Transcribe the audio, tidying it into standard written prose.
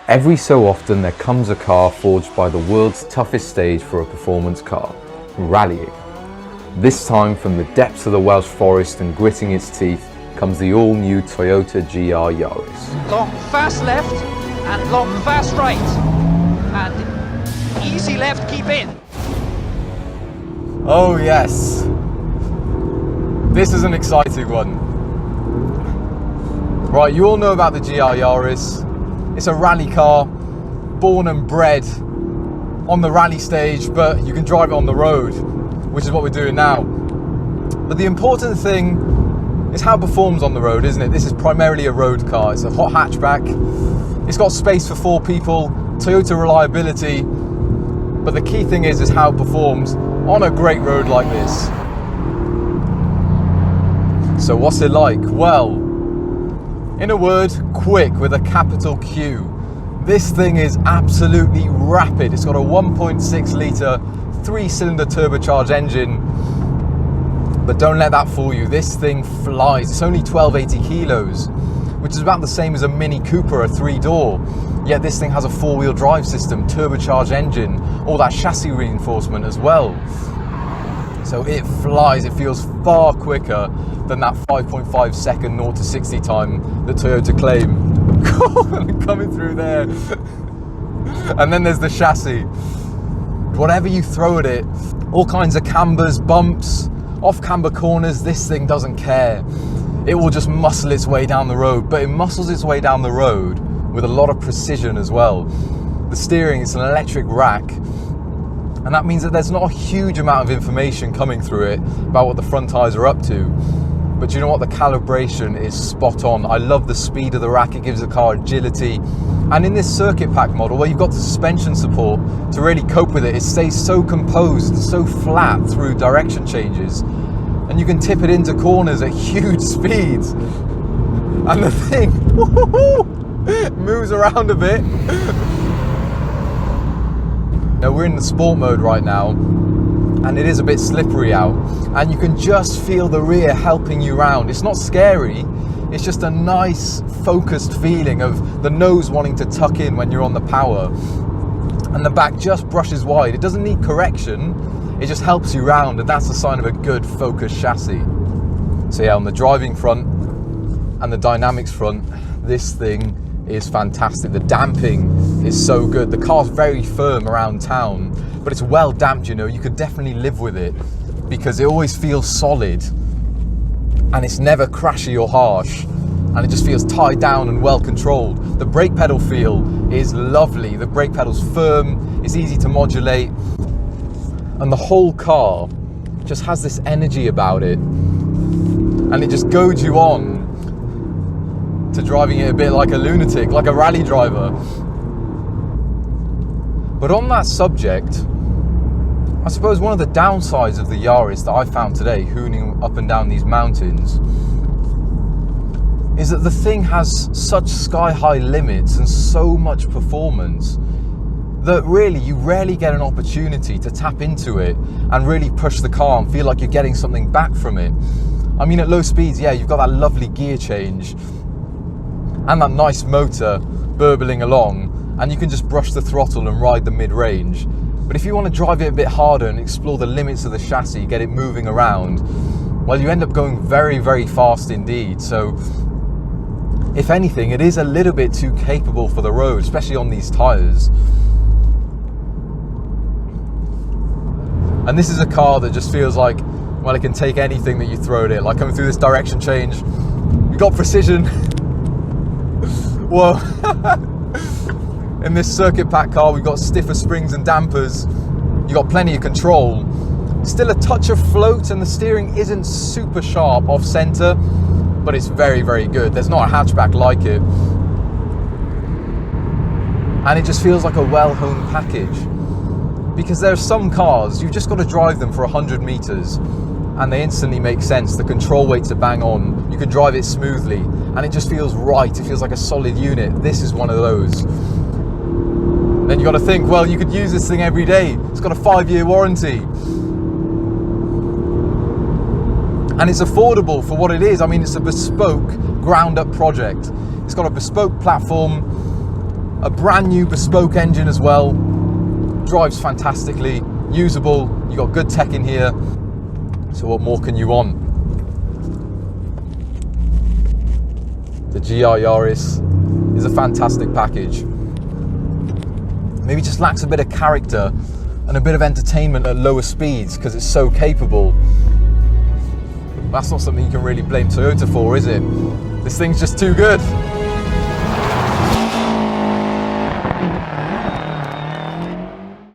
Every so often there comes a car forged by the world's toughest stage for a performance car, rallying. This time, from the depths of the Welsh forest and gritting its teeth, comes the all-new Toyota GR Yaris. Long fast left and long fast right. And easy left, keep in. Oh yes, this is an exciting one. Right, you all know about the GR Yaris. It's a rally car, born and bred on the rally stage, but you can drive it on the road, which is what we're doing now. But the important thing is how it performs on the road, isn't it? This is primarily a road car. It's a hot hatchback. It's got space for 4 people, Toyota reliability, but the key thing is how it performs on a great road like this. So what's it like? Well, in a word, quick with a capital Q. This thing is absolutely rapid. It's got a 1.6 litre 3-cylinder turbocharged engine, but don't let that fool you. This thing flies. It's only 1280 kilos, which is about the same as a Mini Cooper, a 3-door. Yet this thing has a 4-wheel drive system, turbocharged engine, all that chassis reinforcement as well. So it flies. It feels far quicker than that 5.5 second 0 to 60 time that Toyota claim. Coming through there. And then there's the chassis. Whatever you throw at it, all kinds of cambers, bumps, off-camber corners, this thing doesn't care. It will just muscle its way down the road, but it muscles its way down the road with a lot of precision as well. The steering is an electric rack, and that means that there's not a huge amount of information coming through it about what the front tyres are up to. But you know what? The calibration is spot on. I love the speed of the rack. It gives the car agility. And in this circuit pack model, where you've got the suspension support to really cope with it, it stays so composed, so flat through direction changes. And you can tip it into corners at huge speeds. And the thing moves around a bit. Now we're in the sport mode right now, and it is a bit slippery out, and you can just feel the rear helping you round. It's not scary, it's just a nice focused feeling of the nose wanting to tuck in when you're on the power, and the back just brushes wide. It doesn't need correction, it just helps you round, and that's a sign of a good focused chassis. So yeah, on the driving front and the dynamics front, this thing is fantastic. The damping is so good. The car's very firm around town, but it's well damped, you know. You could definitely live with it because it always feels solid, and it's never crashy or harsh, and it just feels tied down and well controlled. The brake pedal feel is lovely. The brake pedal's firm, it's easy to modulate, and the whole car just has this energy about it, and it just goads you on to driving it a bit like a lunatic, like a rally driver. But on that subject, I suppose one of the downsides of the Yaris that I found today, hooning up and down these mountains, is that the thing has such sky-high limits and so much performance that really you rarely get an opportunity to tap into it and really push the car and feel like you're getting something back from it. I mean, at low speeds, yeah, you've got that lovely gear change and that nice motor burbling along, and you can just brush the throttle and ride the mid-range. But if you want to drive it a bit harder and explore the limits of the chassis, get it moving around, well, you end up going very, very fast indeed. So if anything, it is a little bit too capable for the road, especially on these tyres. And this is a car that just feels like, well, it can take anything that you throw at it. Like coming through this direction change, you've got precision. Whoa. In this circuit pack car, we've got stiffer springs and dampers. You've got plenty of control. Still a touch of float, and the steering isn't super sharp off center, but it's very, very good. There's not a hatchback like it. And it just feels like a well-honed package. Because there are some cars, you've just got to drive them for 100 meters and they instantly make sense. The control weights are bang on. You can drive it smoothly and it just feels right. It feels like a solid unit. This is one of those. Then you got to think, well, you could use this thing every day. It's got a 5-year warranty. And it's affordable for what it is. I mean, it's a bespoke, ground-up project. It's got a bespoke platform, A brand new bespoke engine as well. Drives fantastically, usable, you got good tech in here. So what more can you want? The GR Yaris is a fantastic package. Maybe just lacks a bit of character and a bit of entertainment at lower speeds because it's so capable. That's not something you can really blame Toyota for, is it? This thing's just too good.